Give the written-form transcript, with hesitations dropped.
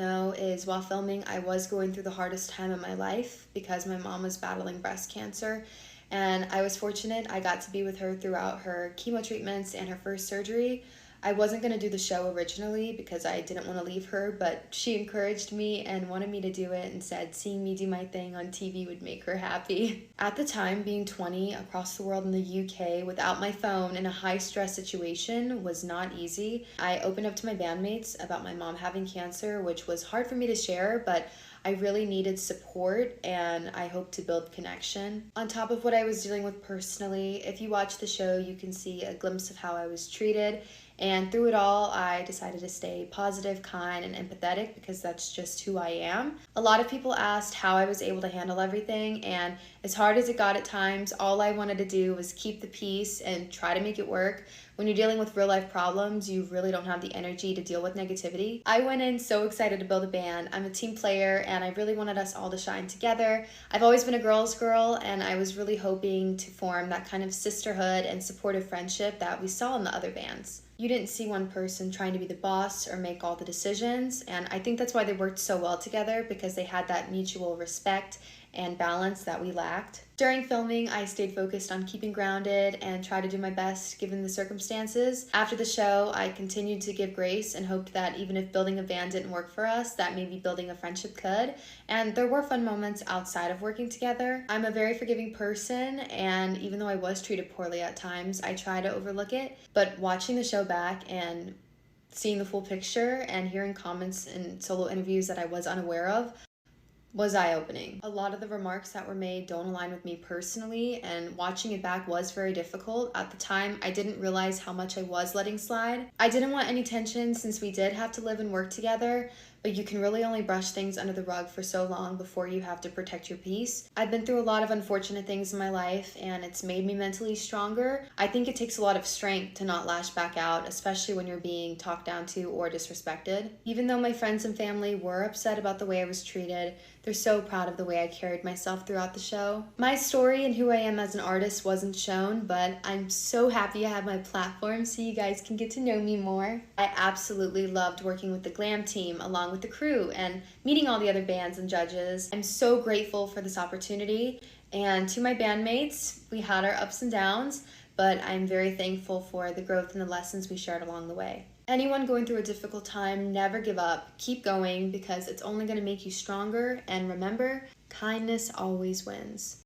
Is while filming, I was going through the hardest time of my life because my mom was battling breast cancer. And I was fortunate I got to be with her throughout her chemo treatments and her first surgery. I wasn't going to do the show originally because I didn't want to leave her, but she encouraged me and wanted me to do it and said seeing me do my thing on TV would make her happy. At the time, being 20 across the world in the UK without my phone in a high-stress situation was not easy. I opened up to my bandmates about my mom having cancer, which was hard for me to share, but I really needed support and I hope to build connection. On top of what I was dealing with personally, if you watch the show, you can see a glimpse of how I was treated. And through it all, I decided to stay positive, kind, and empathetic because that's just who I am. A lot of people asked how I was able to handle everything, and as hard as it got at times, all I wanted to do was keep the peace and try to make it work. When you're dealing with real life problems, you really don't have the energy to deal with negativity. I went in so excited to build a band. I'm a team player and I really wanted us all to shine together. I've always been a girl's girl and I was really hoping to form that kind of sisterhood and supportive friendship that we saw in the other bands. You didn't see one person trying to be the boss or make all the decisions, and I think that's why they worked so well together, because they had that mutual respect and balance that we lacked. During filming, I stayed focused on keeping grounded and tried to do my best given the circumstances. After the show, I continued to give grace and hoped that even if building a band didn't work for us, that maybe building a friendship could. And there were fun moments outside of working together. I'm a very forgiving person, and even though I was treated poorly at times, I try to overlook it. But watching the show back and seeing the full picture and hearing comments in solo interviews that I was unaware of was eye-opening. A lot of the remarks that were made don't align with me personally, and watching it back was very difficult. At the time, I didn't realize how much I was letting slide. I didn't want any tension since we did have to live and work together, but you can really only brush things under the rug for so long before you have to protect your peace. I've been through a lot of unfortunate things in my life, and it's made me mentally stronger. I think it takes a lot of strength to not lash back out, especially when you're being talked down to or disrespected. Even though my friends and family were upset about the way I was treated, they're so proud of the way I carried myself throughout the show. My story and who I am as an artist wasn't shown, but I'm so happy I have my platform so you guys can get to know me more. I absolutely loved working with the glam team along with the crew and meeting all the other bands and judges. I'm so grateful for this opportunity, and to my bandmates, we had our ups and downs, but I'm very thankful for the growth and the lessons we shared along the way. Anyone going through a difficult time, never give up. Keep going because it's only going to make you stronger. And remember, kindness always wins.